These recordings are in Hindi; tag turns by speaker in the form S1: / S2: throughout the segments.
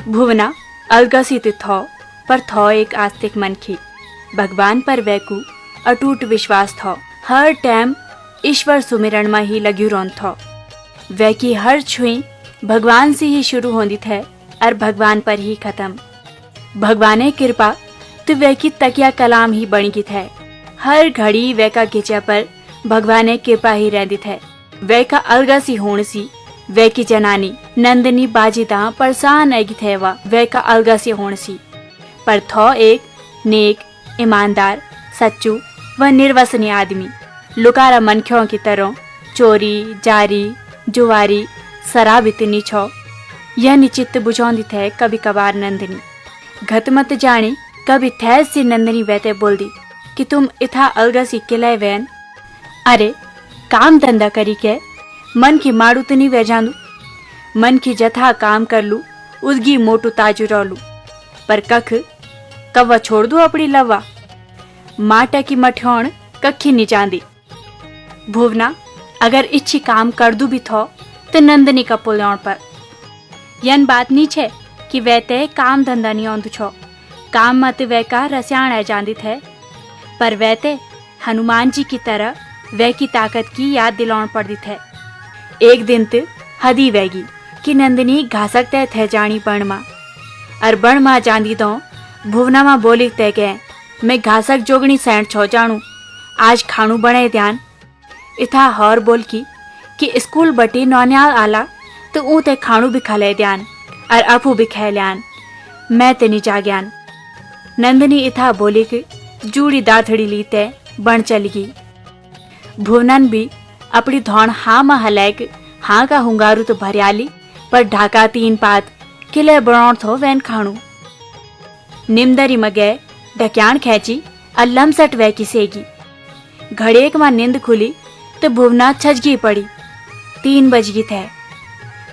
S1: भुवना अलगसित थो, पर थो एक आस्तिक मनखी। भगवान पर वैकू अटूट विश्वास थो। हर टाइम ईश्वर सुमिरण में ही लग्यू रोन थो। वैकी हर छुई भगवान से ही शुरू होती थे और भगवान पर ही खत्म। भगवान कृपा तो वैकी तकिया कलाम ही बन गई थे। हर घड़ी वैका गिचा पर भगवान कृपा ही रहती थे। वैका अलगसी होने सी वैकी जनानी नंदिनी बाजीदा परेशान आएगी थे। वैका अलगसी होने सी पर थो एक नेक, ईमानदार, सच्चू व निर्वसनीय आदमी। लुकारा मनख्यों की तरह चोरी, जारी, जुवारी, शराब इतनी छो यह निचित बुझौंदी थे कभी कभार नंदिनी। घत मत जानी कभी थैस सी नंदिनी वैते बोल दी कि तुम इथा अलगसी किले वैन। अरे काम धंधा करी के मन की माड़ू तो नहीं वे जांदू। मन की जथा काम कर लू उदगी मोटू ताजू रोलू। पर कख कव्वा छोड़ दू अपनी लवा। माटा की मठ्योण कखी नहीं चांदी। भुवना अगर इच्छी काम कर दू भी थो तो नंदिनी का पुल्योण पर। यन बात नहीं छे कि वैते काम धंधा नहीं आंदू छो। काम मत वैका रस्याण आ जांदी थे। पर वैते हनुमान जी की तरह वै की ताकत की याद दिलाउण पड़ती थे। एक दिन तो हदी वैगी कि नंदिनी घासक तय थे जानी बण मां। और बण मां जांदी तो भुवना मां बोली तय गए मैं घासक जोगणी सैंड छो जानू। आज खाणू बने ध्यान। इथा हौर बोल की कि स्कूल बटी नौनियाल आला तो ऊ ते खाणू भी खले ध्यान और अफू भी खे ल्यान। मैं ते नहीं जाग्यान। नंदिनी इथा बोली कि जूड़ी दाथड़ी ली ते बण चली गई। भुवनन भी अपनी धौण हाँ में हलैक हाँ का हुंगारू तो भरियाली पर ढाका तीन पात किले बनौण थो वैन खाणू। निमदरी में गए ढक्याण खेची और लमसट वै की सेगी। घड़ेक में नींद खुली तो भुवना छजगी पड़ी। 3 बज गई थे।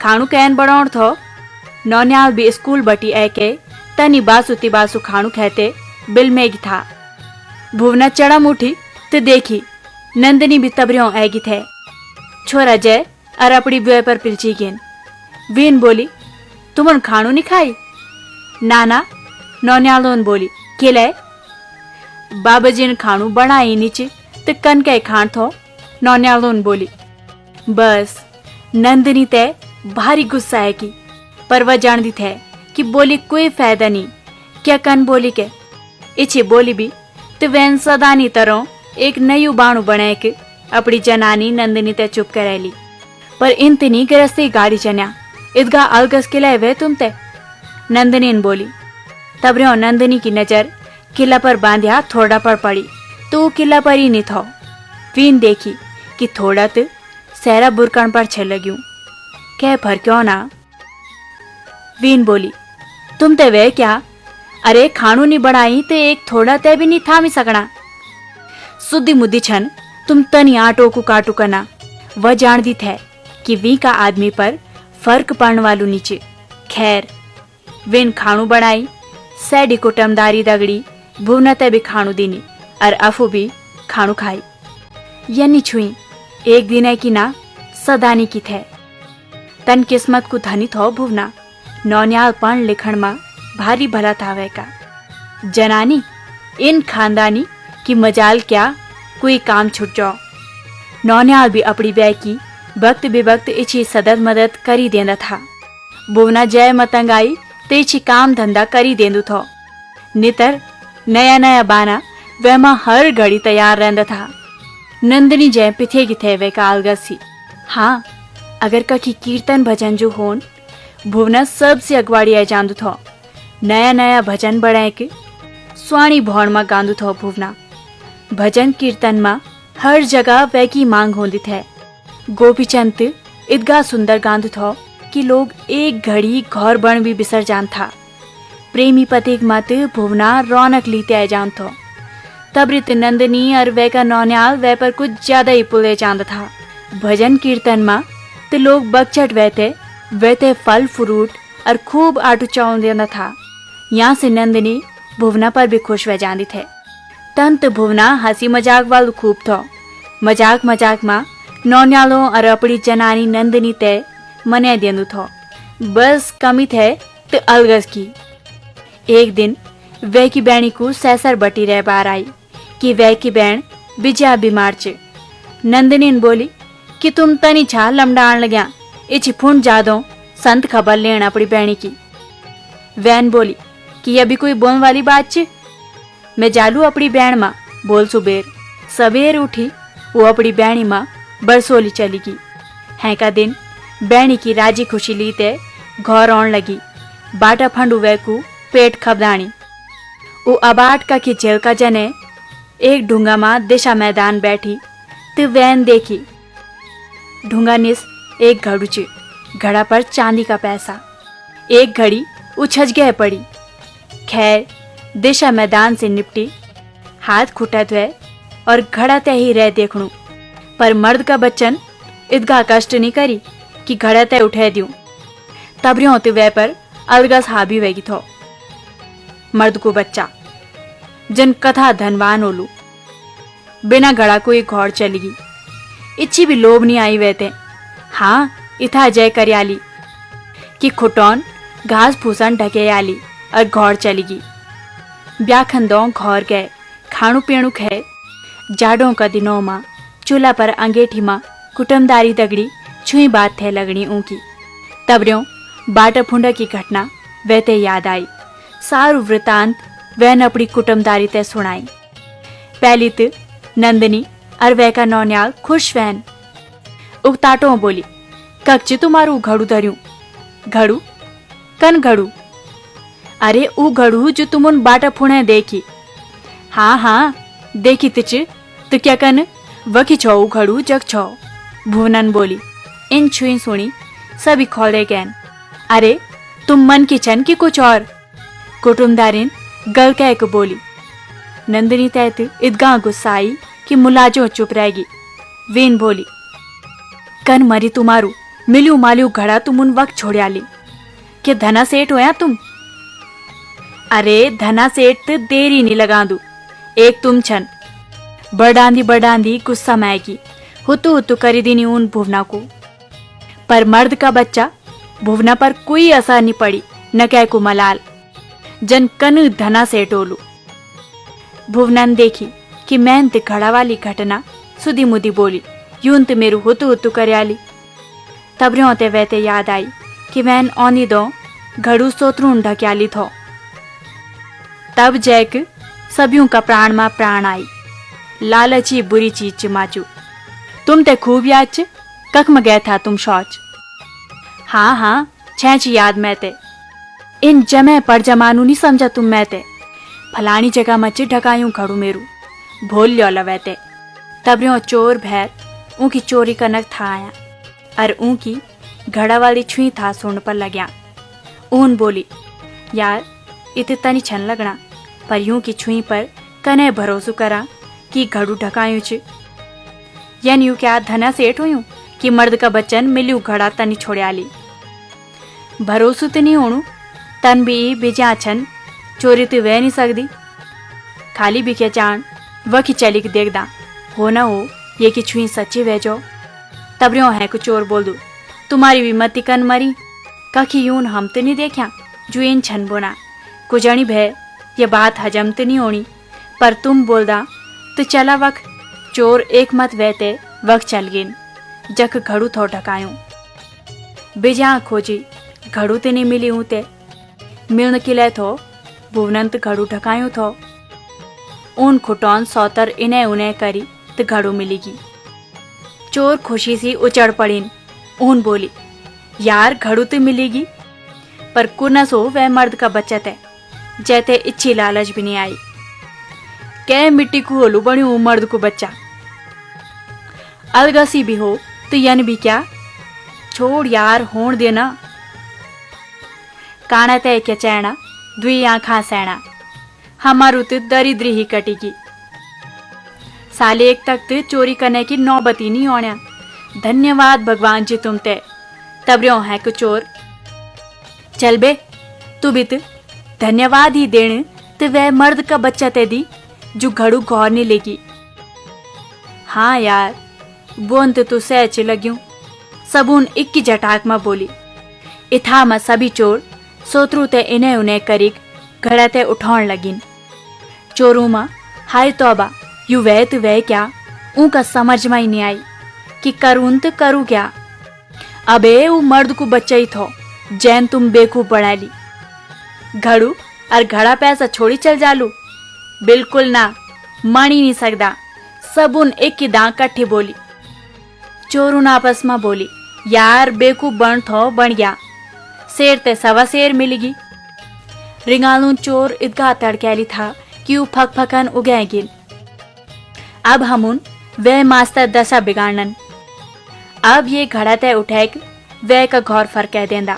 S1: खाणू कैन बनौण थो। नौनियाल भी स्कूल बटी ऐके तनी बासु तिबासु खाणू खेते बिल में था। भुवना चढ़म उठी तो देखी नंदिनी भी तबरियों आएगी थे। छोरा जय और अपनी ब्योय पर पिलची गेन। वीन बोली तुमन खाणू नहीं खाई? नाना नौनियालोन बोली किले बाबाजी ने खाणू बनाई नीचे तो कन के खाण थो। नौनियालोन बोली बस नंदिनी ते भारी गुस्सा है की पर वह जानती थे कि बोली कोई फायदा नहीं। क्या कन बोली के इच्छी बोली भी तो वैन सदानी तरह एक नयू बाणु बने के अपनी जनानी नंदिनी ते चुप कर ली। पर इंतनी गरस्ती गाड़ी चन्या इदगा अलगस किला वे तुम ते। नंदिनी ने बोली। तब रो नंदिनी की नजर किला पर बांध्या थोड़ा पर पड़ी तो किला पर ही नहीं थो। वीन देखी कि थोड़ा तो सहरा बुरकण पर छे लग्यूं। कह भर क्यों ना। वीन बोली तुम ते वे क्या? अरे खाणू नहीं बनाई तो एक थोड़ा ते भी नहीं थामी सकना। सुद्दी मुद्दी छन तुम तनी आटो को काटू करना। वह जानती थे कि वी का आदमी पर फर्क पड़ने वालू नीचे। खैर विन खाणू बनाई सैडी कुटुमदारी दगड़ी भुवना ते भी खाणू दीनी और अफू भी खाणू खाई। यनी छुई एक दिन है कि ना सदानी की थे। तन किस्मत को धनी थो भुवना। नौनियाल पण लिखण में भारी भला था वह का। जनानी इन खानदानी की मजाल क्या कोई काम छुट जाओ। नौनियाल भी अपनी ब्याह की वक्त बेवक्त इच्छी सदद मदद करी देंदा था। भुवना जय मतंग आई तो इच्छी काम धंधा करी देंदू थो। नितर नया नया बाना वह हर घड़ी तैयार रहंदा था। नंदिनी जय पिथेगी थे वे का अलगसी। हाँ अगर कखी कीर्तन भजन जो होन भुवना सबसे अगवाड़ी आ जांदू थो। नया नया भजन बढ़ाए के स्वाणी भौण में गांदू थो भुवना। भजन कीर्तन में हर जगह वह की मांग होती थे। गोपीचंद इदगा सुंदर गांदू थो कि लोग एक घड़ी घौर बण भी बिसर जान था। प्रेमी पतिक मत भुवना रौनक लीते आ जान थो। तब रित नंदिनी और वह का नौनियाल वह पर कुछ ज्यादा ही पुले चांद था। भजन कीर्तन में तो लोग बगचट वहते फल फ्रूट और खूब आटू चाउन देना था। यहाँ से नंदिनी भुवना पर भी खुश रह जाती थे। तंत भुवना हंसी मजाक वालू खूब थो। मजाक मजाक में नौनियालों और अपनी जनानी नंदिनी ते मने देंदू थो। बस कमी थे तो अलगस की। एक दिन वह की बैणी को सैसर बटी रह बार आई कि वह की बैण बिजा बीमार च। नंदिनी ने बोली कि तुम तनी छा लमडाण लग्या, इच फुंड जादो संत खबर लेना अपनी बैणी की। वैन बोली कि यह भी कोई बोलने वाली बात च, मैं जालू अपनी बैण मां बोल सुबेर। सबेर उठी वो अपनी बैणी मां बरसोली चली गई। है का दिन बैणी की राजी खुशी लीते घर आउण लगी। बाटा फंडू वह को पेट खबदाणी। वो अबाट का की झेल का जने एक ढूंगा मां दिशा मैदान बैठी तो वैन देखी। ढूंगा निस एक घड़ू च, घड़ा पर चांदी का पैसा। एक घड़ी उछज गए पड़ी। खैर दिशा मैदान से निपटी, हाथ खुटत हुए और घड़ा तय ही रह देखणू। पर मर्द का बच्चन इतगा कष्ट नहीं करी कि घड़ा तय उठे दूं। तब होते वह पर अलगस हावी वेगी थो। मर्द को बच्चा जन कथा धनवान ओलू बिना घड़ा को एक घोड़ चली गई। इच्छी भी लोभ नहीं आई वहते। हाँ इथा जय करियाली कि खुटौन घास फूसन ढके आली और घोड़ चली गई। ब्याखंदों घोर गए खाणु पीणु खे। जाडों का दिनों मां चूल्हा पर अंगेठी मां कुटुमदारी दगड़ी छुई बात थे लगनी ऊंकी। तबर्यों बाटा फुंडा की घटना वहते याद आई। सारू वृतांत वहन अपनी कुटुमदारी ते सुनाई। पहली तो नंदिनी और वह का नौनियाल खुश वहन उगताटो बोली कच्चे तुम्हारू घड़ू धर्यू। घड़ू कन घड़ू? अरे ऊ घड़ू जो तुम उन बाटा फुणे देखी। हाँ हाँ देखी तिच तो क्या कन वकी छो घड़ू जग छो। भुवनन बोली। इन छुई सुनी सभी खोले गैन। अरे तुम मन की छन की कुछ और? कुटुमदारिन गल कह के बोली। नंदिनी तैत इदगा गुस्सा आई कि मुलाजो चुप रहेगी। वेन बोली कन मरी तुम्हारू मिलू मालू घड़ा तुम उन वक्त छोड़ियाली कि धना सेठ होया तुम। अरे धना सेठ तो देरी नहीं लगा दू। एक तुम छन बड़ांदी गुस्सा मैगी हुतु हुतु करी दीनी उन भुवना को। पर मर्द का बच्चा भुवना पर कोई असर नहीं पड़ी न कह को मलाल। जन कन धना से टोलू। भुवनन देखी कि मैन ते घड़ा वाली घटना सुधी मुदी बोली यूं ते मेरू हुतु हुतु करयाली। तब रोते वहते याद आई कि वैन औनी दो घड़ू सोतरून ढक्याली थो। तब जैक सबियों का प्राण मा प्राण आई। लालची बुरी चीज च माचू। तुम ते खूब याद च कख में गया था तुम शौच। हाँ हाँ छेच याद मैं ते। इन जमे पर जमानू नहीं समझा तुम मैं ते। फलानी जगह मच ढकायूं घड़ू मेरू भोल लियो लवैते। तब रो चोर भैर ऊकी चोरी कनक था आया और ऊकी घड़ा वाली छुई था सुन पर लग्या। ऊन बोली यार इत तनी छन लगना पर यूं की छुई पर कने भरोसू करा कि घड़ू ढकायूं च। यानी यू क्या धना सेठ हुयूं कि मर्द का बच्चन मिल्यू घड़ा तनी छोड़याली। भरोसू तो नहीं होणू तन भी बिजा छन चोरी तो वह नहीं सकदी। खाली भी क्या चाण वकी चली के देखदा हो ना हो ये कि छुई सच्ची वह जो। तब रो है कुछ चोर बोल दू तुम्हारी भी मती कन मरी कखी यून हम तो नहीं देखा जो इन छन बोना कुजणी भय ये बात हजम तो नहीं होनी। पर तुम बोलदा तो चला वक चोर एक मत वहते वक चल गिन जख घड़ू थो ढकायूं। बिजा खोजी घड़ू ते नहीं मिली हूं ते मिलन किले थो भुवनंत घड़ू ढकायूं थो। ऊन खुटौन सौतर इन्हें उन्हें करी तो घड़ू मिलेगी। चोर खुशी सी उचड़ पड़ीन। ऊन बोली यार घड़ू तो मिलेगी पर कुनस हो वह मर्द का बच्चा ते जैते इच्छी लालच भी नहीं आई। कै मिट्टी को होलू बण्यू मर्द को बच्चा। अलगसी भी हो तो यन भी क्या छोड़ यार होण देना। काना तय क्या चैना दुई आंखा सैना हमारू तो दरिद्री ही कटेगी। साले एक तक तो चोरी करने की नौबती नहीं होना। धन्यवाद भगवान जी तुम ते। तब रो है को चोर चल बे तू भी तो धन्यवाद ही देने तो वह मर्द का बच्चा ते दी जो घड़ू गौर नहीं लेगी। हाँ यार बोन तो सहच लग्यूं। सबून इक्की जटाक में बोली। इथा में सभी चोर सोतरू ते इन्हें उन्हें करीक घड़ा ते उठाउण लगिन। चोरू मां हाय तौबा, यू वह तो वह क्या, ऊका समझ में ही नहीं आई कि करूँ तो करूँ क्या। अबे वो मर्द को बच्चा ही थो जैन तुम बेकूफ बना ली। घड़ू और घड़ा पैसा छोड़ी चल जालू, बिल्कुल ना, मान ही नहीं सकदा। सबुन एक की दांत कट्ठी बोली। चोरू ना आपस में बोली, यार बेकूफ बन थो बन गया, शेर ते सवा शेर मिलेगी। रिंगालू चोर इदगा तड़कैली था कि वो फक फकन उगेगिन। अब हमुन वे मास्टर दशा बिगाड़न। अब ये घड़ा ते उठेक वे का घौर फर्क कह देंदा।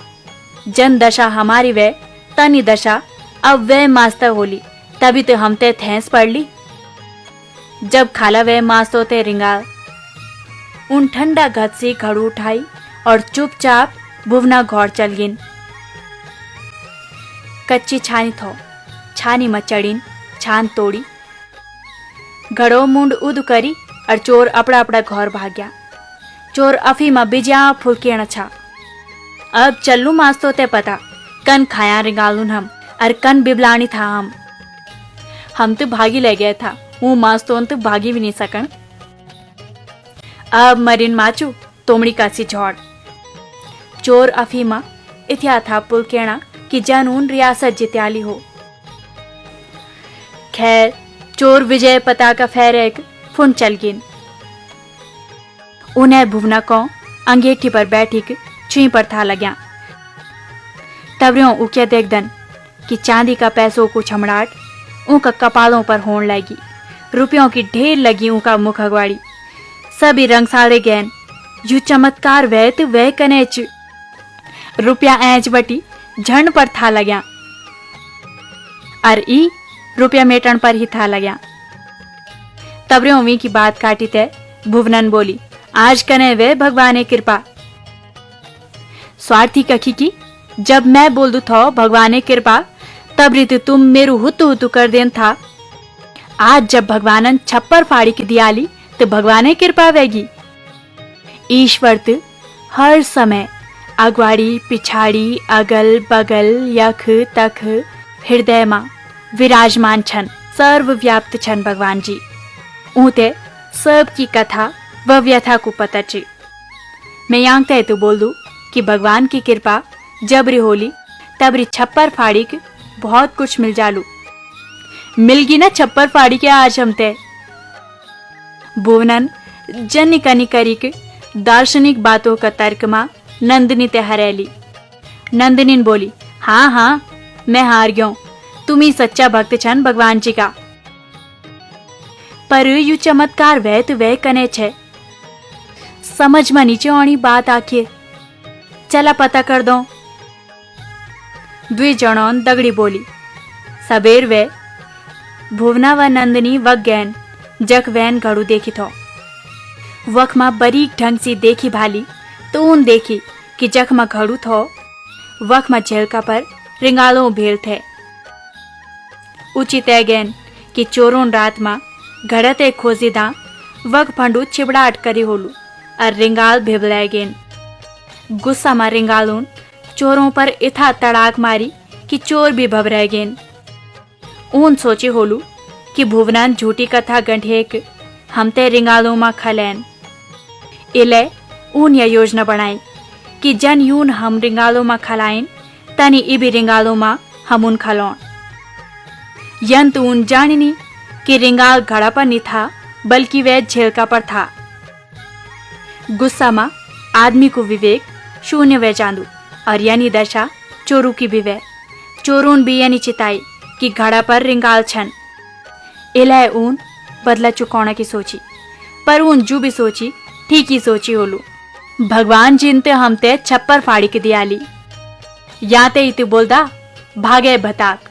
S1: जन दशा हमारी वे तनी दशा अब वे मास्टर होली, तभी तो हम ते थैंस पड़ ली। जब खाला वे मास्तो ते रिंगाल उन ठंडा घत से घड़ू उठाई और चुपचाप भुवना घौर चल गिन। कच्ची छानी थो, छानी मचड़ीन छान तोड़ी, घड़ो मुंड उद करी और चोर अपड़ा अपड़ा घौर भाग गया। चोर अफी में बिजा फुलकेण छा। अब चलू मास्तो ते पता कन खाया रिंगालून हम और कन बिबलानी था हम तो भागी ले गया था, वो मास्तों तो भागी भी नहीं सकन। अब मरीन माचू तोमड़ी कासी झोड़। चोर अफीमा इत्या था पुल केना कि जनून रियासत जित्याली हो। खैर चोर विजय पताका फहरेक फुन चल गिन। उन्हें भुवना को अंगेठी पर बैठिक छुई पर था लग्या। तबरियों उके देखदन कि चांदी का पैसों को छमड़ाट उनका कपालों पर होने लगी। रुपयों की ढेर लगी उनका मुख अगवाड़ी। सभी रंग साड़े गैन यू चमत्कार वह तो वह कनेच रुपया ऐंच बटी झंड पर था लग्या और ई रुपया मेटन पर ही था लग्या। तबरियों वी की बात काटी ते भुवनन बोली, आज कने वे भगवान कृपा। स्वार्थी कखी की, जब मैं बोल दू थो भगवान कृपा तब रीत तुम मेरू हुतु हुतु कर देन था। आज जब भगवानन छप्पर फाड़ी की दियाली तो भगवान कृपा वेगी। ईश्वर तो हर समय अगवाड़ी पिछाड़ी अगल बगल यख तक हृदय मां विराजमान छन, सर्वव्याप्त छन भगवान जी। ऊते सब की कथा व व्यथा को पता ची। मैं यांगते तो बोल दू कि भगवान की कृपा जबरी होली तबरी छप्पर फाड़ी के बहुत कुछ मिल जालू। मिलगी ना छप्पर फाड़ी के आज हमते। भुवनन जन्नी कनी करी के दार्शनिक बातों का तर्क मां नंदिनी ते हरेली। नंदिनी बोली, हाँ हाँ मैं हार गयो, तुम ही सच्चा भक्त छन भगवान जी का। पर यू चमत्कार वह तो वह कने छे, समझ में नीचे आनी बात आखिर चला पता कर दो। द्वि जणों दगड़ी बोली। सबेर वे भुवना व नंदिनी वक गैन जख वैन घड़ू देखी थो। वख मा बरीक ढंग से देखी भाली तो उन देखी कि जख मा घड़ू थो वख मा झेलका पर रिंगालों भेल थे। उचित गैन कि चोरों रात मा घड़ते खोजी दा वक फंडू छिबड़ाट करी होलू और रिंगाल भेबलाए गेन। गुस्सा मा रिंगालून चोरों पर इथा तड़ाक मारी कि चोर भी भबराए गेन। ऊन सोचे होलू कि भुवनान झूठी कथा गंढेक हमते रिंगालों मा खलैन। इले ऊन यह योजना बनाई कि जन यून हम रिंगालों मा खलाइन तनी इबी रिंगालों मा हम उन खलौन। यंत ऊन जानिनी कि रिंगाल घड़ा पर नहीं था बल्कि वह झेलका पर था। गुस्सा मा आदमी को विवेक शून्य वे चांदू और यानी दशा चोरू की भी वे। चोरून भी यानी चिताई कि घड़ा पर रिंगाल छन। इले ऊन बदला चुकाने की सोची, पर ऊन जू भी सोची ठीक ही सोची होलू। भगवान जिनते हमते छप्पर फाड़ी के दियाली, याते इति बोलदा भागे भताक।